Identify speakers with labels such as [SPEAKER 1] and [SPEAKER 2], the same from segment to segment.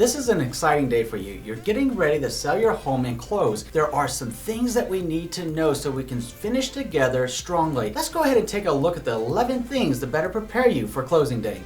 [SPEAKER 1] This is an exciting day for you. You're getting ready to sell your home and close. There are some things that we need to know so we can finish together strongly. Let's go ahead and take a look at the 11 things to better prepare you for closing day.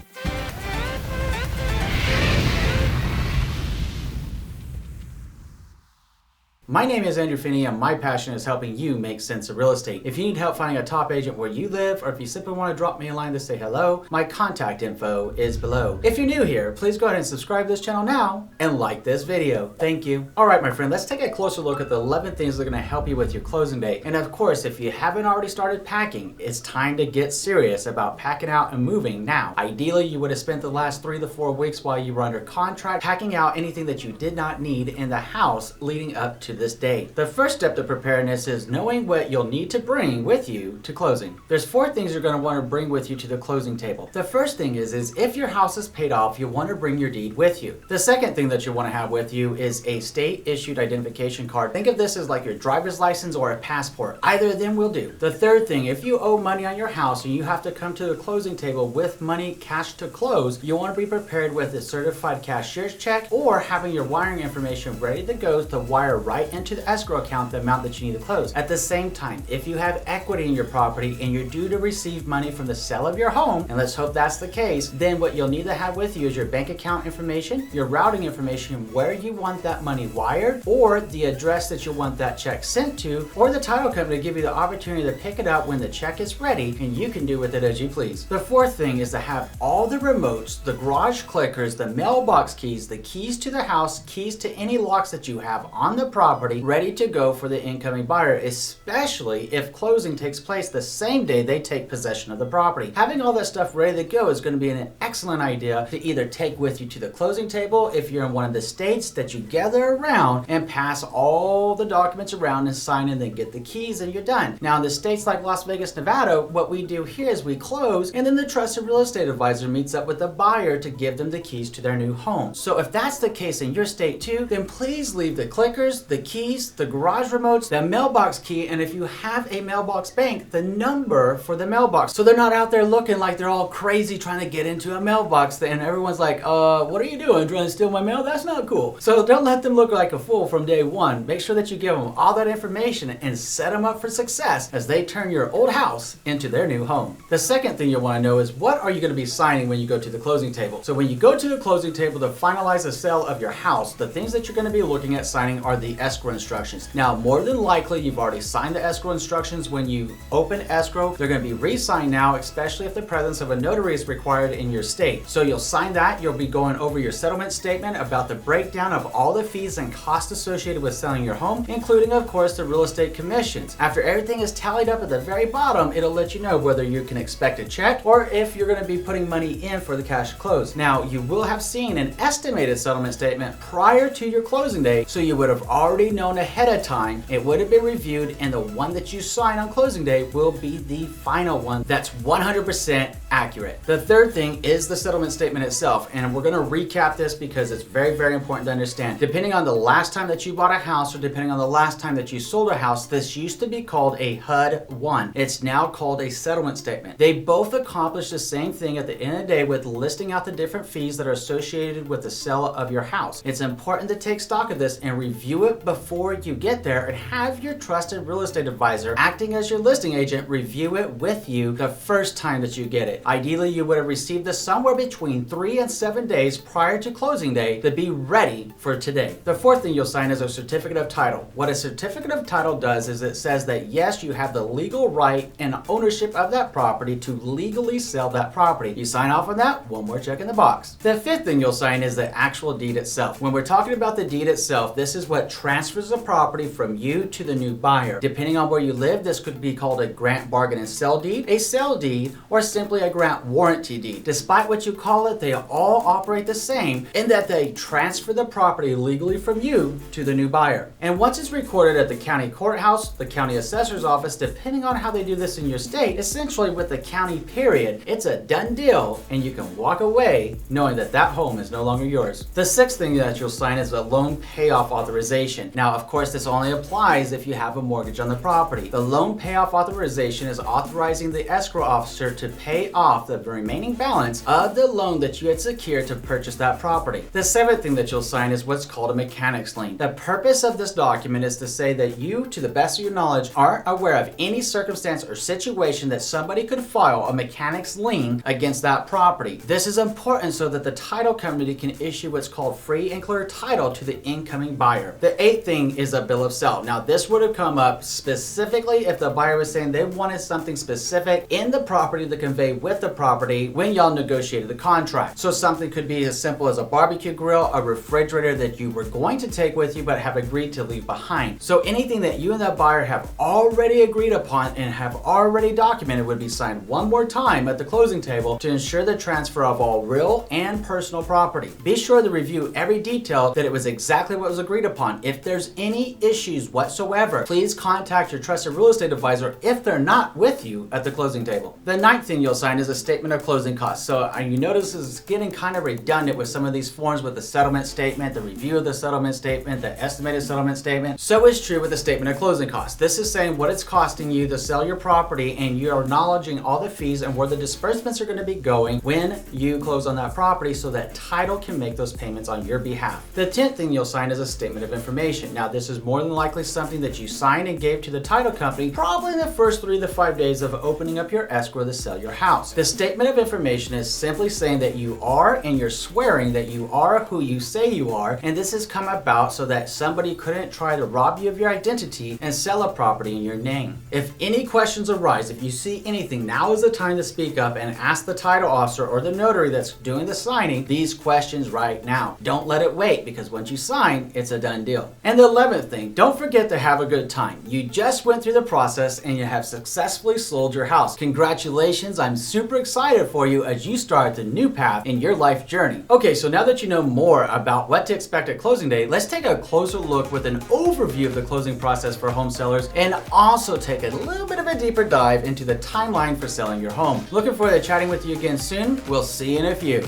[SPEAKER 1] My name is Andrew Finney and my passion is helping you make sense of real estate. If you need help finding a top agent where you live, or if you simply want to drop me a line to say hello, my contact info is below. If you're new here, please go ahead and subscribe to this channel now and like this video. Thank you. All right, my friend, let's take a closer look at the 11 things that are going to help you with your closing day. And of course, if you haven't already started packing, it's time to get serious about packing out and moving now. Ideally, you would have spent the last 3 to 4 weeks while you were under contract packing out anything that you did not need in the house leading up to this day. The first step to preparedness is knowing what you'll need to bring with you to closing. There's 4 things you're going to want to bring with you to the closing table. The first thing is if your house is paid off, you'll want to bring your deed with you. The second thing that you want to have with you is a state issued identification card. Think of this as like your driver's license or a passport. Either of them will do. The third thing, if you owe money on your house and you have to come to the closing table with money cash to close, you'll want to be prepared with a certified cashier's check or having your wiring information ready to go to wire right into the escrow account the amount that you need to close. At the same time, if you have equity in your property and you're due to receive money from the sale of your home, and let's hope that's the case, then what you'll need to have with you is your bank account information, your routing information, where you want that money wired, or the address that you want that check sent to, or the title company to give you the opportunity to pick it up when the check is ready and you can do with it as you please. The fourth thing is to have all the remotes, the garage clickers, the mailbox keys, the keys to the house, keys to any locks that you have on the property ready to go for the incoming buyer, especially if closing takes place the same day they take possession of the property. Having all that stuff ready to go is going to be an excellent idea to either take with you to the closing table if you're in one of the states that you gather around and pass all the documents around and sign and then get the keys and you're done. Now in the states like Las Vegas, Nevada, what we do here is we close and then the trusted real estate advisor meets up with the buyer to give them the keys to their new home. So if that's the case in your state too, then please leave the clickers, the keys, the garage remotes, the mailbox key, and if you have a mailbox bank, the number for the mailbox. So they're not out there looking like they're all crazy trying to get into a mailbox and everyone's like, what are you doing? Trying to steal my mail? That's not cool. So don't let them look like a fool from day one. Make sure that you give them all that information and set them up for success as they turn your old house into their new home. The second thing you want to know is what are you going to be signing when you go to the closing table? So when you go to the closing table to finalize the sale of your house, the things that you're going to be looking at signing are the escrow instructions. Now, more than likely, you've already signed the escrow instructions when you open escrow. They're going to be re-signed now, especially if the presence of a notary is required in your state. So you'll sign that. You'll be going over your settlement statement about the breakdown of all the fees and costs associated with selling your home, including, of course, the real estate commissions. After everything is tallied up at the very bottom, it'll let you know whether you can expect a check or if you're going to be putting money in for the cash close. Now, you will have seen an estimated settlement statement prior to your closing day, so you would have already known ahead of time. It would have been reviewed, and the one that you sign on closing day will be the final one that's 100% accurate. The third thing is the settlement statement itself, and we're going to recap this because it's very, very important to understand. Depending on the last time that you bought a house or depending on the last time that you sold a house, this used to be called a HUD-1. It's now called a settlement statement. They both accomplish the same thing at the end of the day with listing out the different fees that are associated with the sale of your house. It's important to take stock of this and review it before you get there and have your trusted real estate advisor acting as your listing agent review it with you the first time that you get it. Ideally, you would have received this somewhere between 3 and 7 days prior to closing day to be ready for today. The fourth thing you'll sign is a certificate of title. What a certificate of title does is it says that yes, you have the legal right and ownership of that property to legally sell that property. You sign off on that, one more check in the box. The fifth thing you'll sign is the actual deed itself. When we're talking about the deed itself, this is what transfers the property from you to the new buyer. Depending on where you live, this could be called a grant, bargain, and sell deed, a sell deed, or simply a grant warranty deed. Despite what you call it, they all operate the same in that they transfer the property legally from you to the new buyer. And once it's recorded at the county courthouse, the county assessor's office, depending on how they do this in your state, essentially with the county period, it's a done deal and you can walk away knowing that that home is no longer yours. The sixth thing that you'll sign is a loan payoff authorization. Now, of course, this only applies if you have a mortgage on the property. The loan payoff authorization is authorizing the escrow officer to pay off the remaining balance of the loan that you had secured to purchase that property. The seventh thing that you'll sign is what's called a mechanics lien. The purpose of this document is to say that you, to the best of your knowledge, aren't aware of any circumstance or situation that somebody could file a mechanics lien against that property. This is important so that the title company can issue what's called free and clear title to the incoming buyer. The eighth thing is a bill of sale. Now, this would have come up specifically if the buyer was saying they wanted something specific in the property to convey with the property when y'all negotiated the contract. So something could be as simple as a barbecue grill, a refrigerator that you were going to take with you but have agreed to leave behind. So anything that you and that buyer have already agreed upon and have already documented would be signed one more time at the closing table to ensure the transfer of all real and personal property. Be sure to review every detail that it was exactly what was agreed upon. If there's any issues whatsoever, please contact your trusted real estate advisor if they're not with you at the closing table. The ninth thing you'll sign is a statement of closing costs. So you notice this is getting kind of redundant with some of these forms with the settlement statement, the review of the settlement statement, the estimated settlement statement. So is true with the statement of closing costs. This is saying what it's costing you to sell your property, and you're acknowledging all the fees and where the disbursements are going to be going when you close on that property so that title can make those payments on your behalf. The 10th thing you'll sign is a statement of information. Now, this is more than likely something that you signed and gave to the title company probably in the first 3 to 5 days of opening up your escrow to sell your house. The statement of information is simply saying that you are, and you're swearing that you are who you say you are, and this has come about so that somebody couldn't try to rob you of your identity and sell a property in your name. If any questions arise, if you see anything, now is the time to speak up and ask the title officer or the notary that's doing the signing these questions right now. Don't let it wait, because once you sign, it's a done deal. And the 11th thing, don't forget to have a good time. You just went through the process and you have successfully sold your house. Congratulations, I'm super excited for you as you start the new path in your life journey. Okay, so now that you know more about what to expect at closing day, let's take a closer look with an overview of the closing process for home sellers and also take a little bit of a deeper dive into the timeline for selling your home. Looking forward to chatting with you again soon. We'll see you in a few.